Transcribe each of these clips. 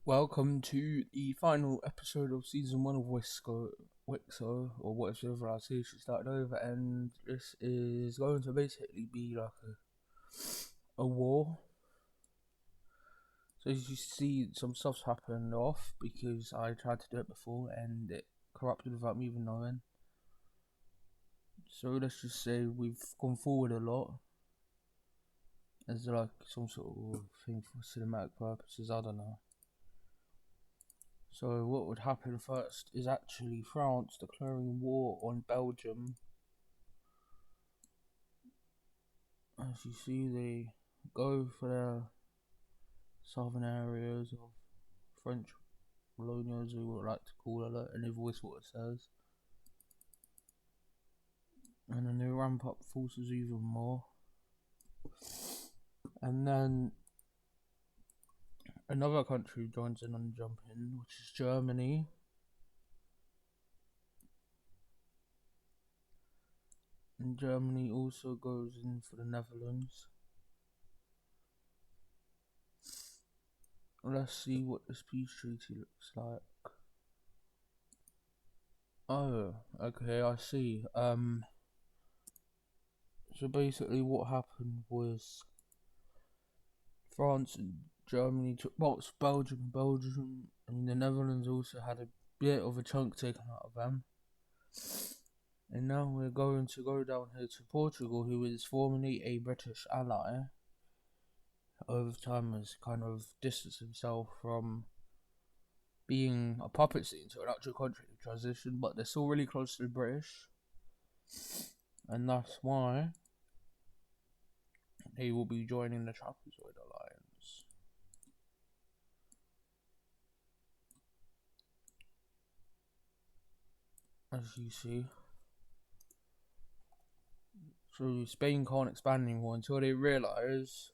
Welcome to the final episode of season 1 of Wixo, or what if civilization started over, and this is going to basically be like a war. So as you see, some stuff's happened off because I tried to do it before and it corrupted without me even knowing. So let's just say we've gone forward a lot. As like some sort of thing for cinematic purposes, I don't know. So what would happen first is actually France declaring war on Belgium. As you see, they go for the southern areas of French Wallonia, as we would like to call it, and they voice what it says. And then they ramp up forces even more. And then another country joins in on the jump in, which is Germany. And Germany also goes in for the Netherlands. Let's see what this peace treaty looks like. Oh, okay, I see. So basically what happened was France and Germany took Belgium, and the Netherlands also had a bit of a chunk taken out of them. And now we're going to go down here to Portugal, who is formerly a British ally. Over time has kind of distanced himself from being a puppet state into an actual country in transition, but they're still really close to the British. And that's why they will be joining the Trapezoid Alliance. As you see. So Spain can't expand anymore until they realise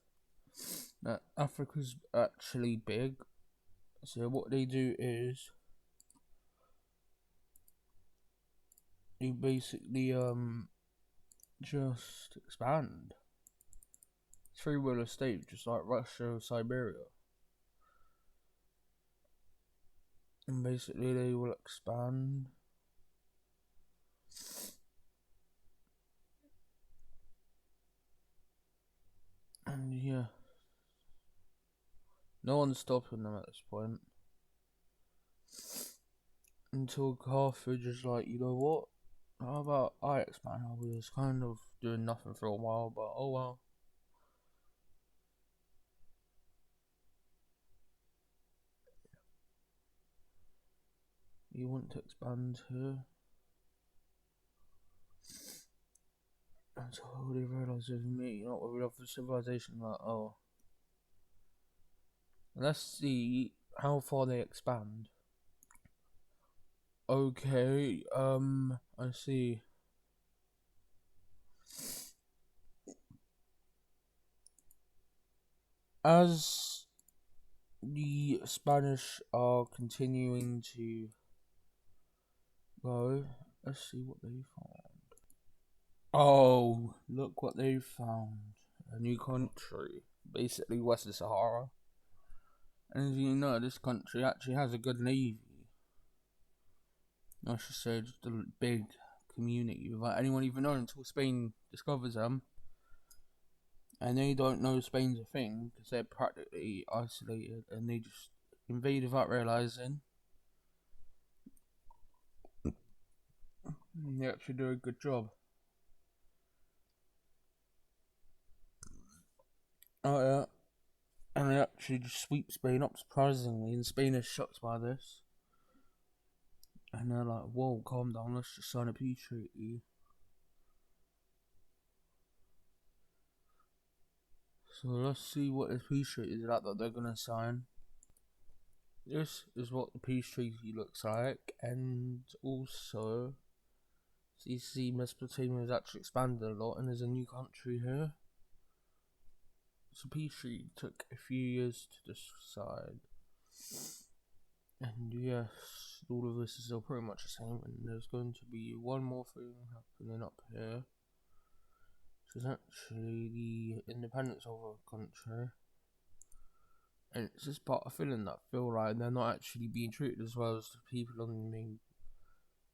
that Africa's actually big. So what they do is they basically just expand. It's free will estate, just like Russia or Siberia. And basically they will expand. And yeah, no one's stopping them at this point. Until Carthage is like, you know what? How about I expand? I was kind of doing nothing for a while, but oh well. You want to expand here? Until they realise with me, you know what, we love the civilization, like, oh. Let's see how far they expand. Okay, I see. As the Spanish are continuing to go, let's see what they found. Oh, look what they found. A new country, basically Western Sahara. And as you know, this country actually has a good navy. I should say, just a big community without anyone even knowing until Spain discovers them. And they don't know Spain's a thing because they're practically isolated and they just invade without realising. They actually do a good job. Oh yeah. And they actually just sweep Spain up surprisingly, and Spain is shocked by this. And they're like, whoa, calm down, let's just sign a peace treaty. So let's see what this peace treaty is like that they're gonna sign. This is what the peace treaty looks like, and also so you see Mesopotamia has actually expanded a lot and there's a new country here. So peace treaty took a few years to decide. And yes, all of this is still pretty much the same, and there's going to be one more thing happening up here, which is actually the independence of a country. And it's just part of Finland that feel like they're not actually being treated as well as the people on the main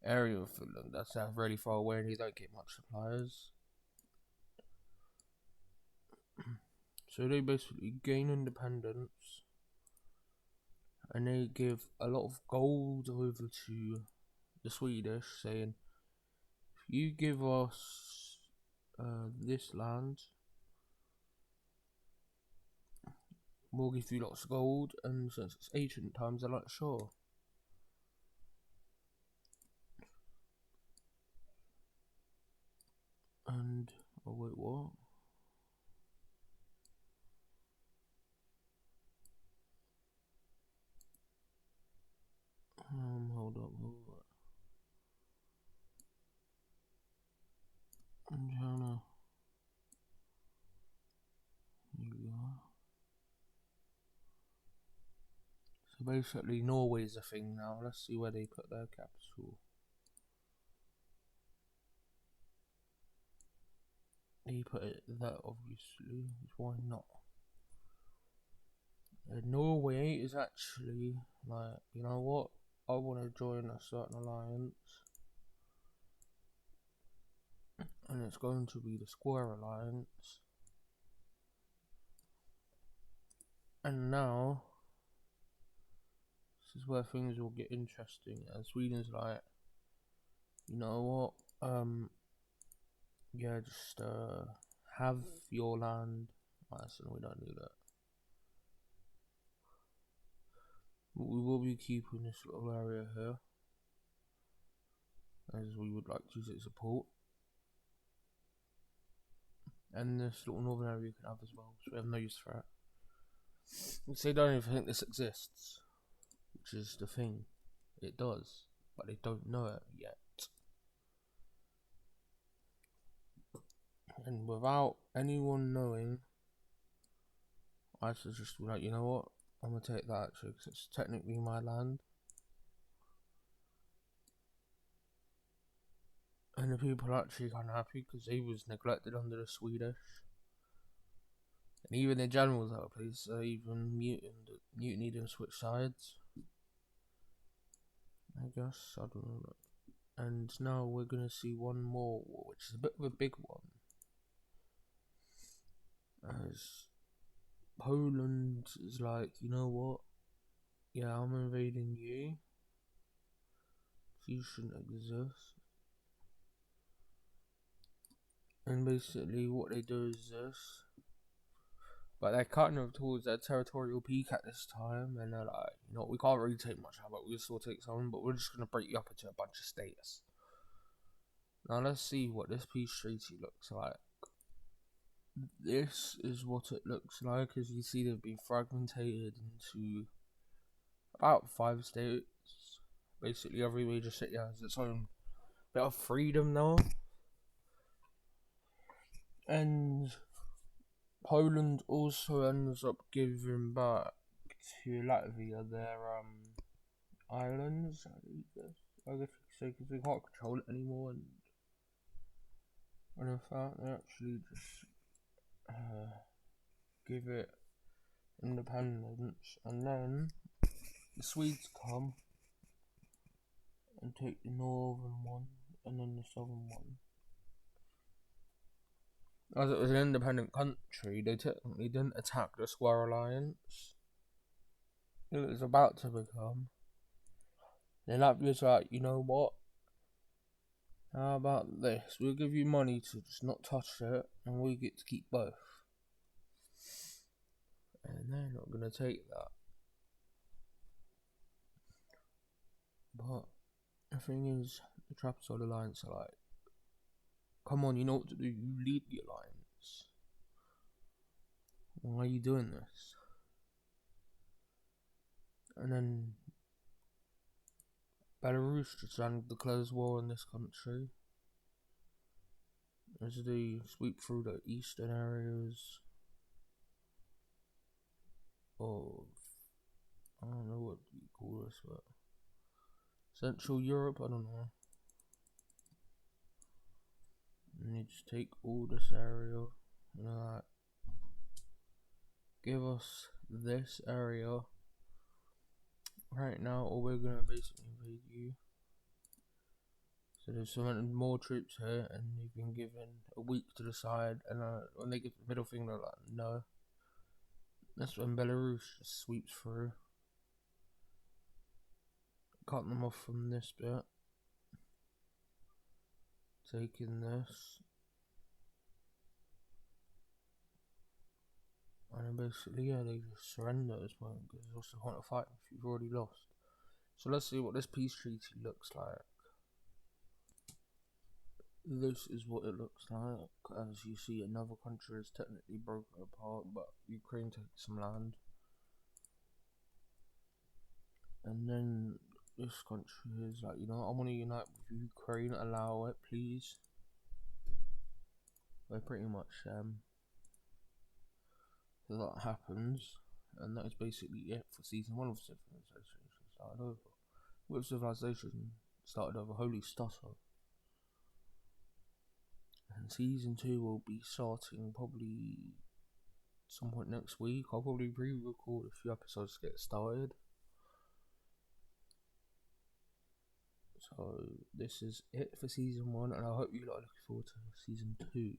area of Finland that's really far away and they don't get much suppliers. So they basically gain independence and they give a lot of gold over to the Swedish, saying, if you give us this land, we'll give you lots of gold. And since it's ancient times, they're like, sure. And oh wait, what? Hold up. I'm trying to. Here we are. So basically, Norway's a thing now. Let's see where they put their capital. They put it there, obviously. Why not? Norway is actually like, you know what? I want to join a certain alliance. And it's going to be the Square Alliance. And now, this is where things will get interesting. And Sweden's like, you know what? Yeah, just have your land. Listen, we don't do that. We will be keeping this little area here, as we would like to use it as a port. And this little northern area you can have as well, so we have no use for it. So they don't even think this exists, which is the thing. It does, but they don't know it yet. And without anyone knowing, I should just be like, you know what? I'm gonna take that actually, because it's technically my land. And the people are actually kind of happy because he was neglected under the Swedish. And even the generals out of place even mutinied and switched sides. I guess, I don't know. And now we're gonna see one more war, which is a bit of a big one. As Poland is like, you know what? Yeah, I'm invading you. You shouldn't exist. And basically what they do is this. But they're kind of towards their territorial peak at this time, and they're like, you know, we can't really take much out, but we'll still take some, but we're just going to break you up into a bunch of states. Now let's see what this peace treaty looks like. This is what it looks like. As you see, they've been fragmented into about 5 states. Basically every major city has its own bit of freedom now. And Poland also ends up giving back to Latvia their islands, I guess you could say, because they can't control it anymore. And in fact, they actually just give it independence, and then the Swedes come and take the northern one and then the southern one. As it was an independent country, they technically didn't attack the Square Alliance. It was about to become. Then Latvia's like, you know what? How about this? We'll give you money to just not touch it, and we get to keep both. And they're not gonna take that. But the thing is, the Trapezoid Alliance are like, come on, you know what to do, you lead the alliance. Why are you doing this? And then Belarus just declares war on this country as they sweep through the eastern areas of, I don't know what you call this, but Central Europe, I don't know. And you just take all this area and like, give us this area right now, or we're gonna basically invade you. So there's some more troops here, and you've been given a week to decide. And when they give the middle finger, they're like, no. That's when Belarus just sweeps through, cut them off from this bit, taking this, and then basically, yeah, they just surrender at this point because what's the point of fighting if you've already lost? So let's see what this peace treaty looks like. This is what it looks like. As you see, another country is technically broken apart, but Ukraine takes some land. And then this country is like, you know, I want to unite with Ukraine, allow it, please. We're pretty much, that happens. And that is basically it for season 1 of Civilization started over. With Civilization started over, holy stutter. And season 2 will be starting probably some point next week. I'll probably re-record a few episodes to get started. So this is it for season 1, and I hope you lot are looking forward to season 2.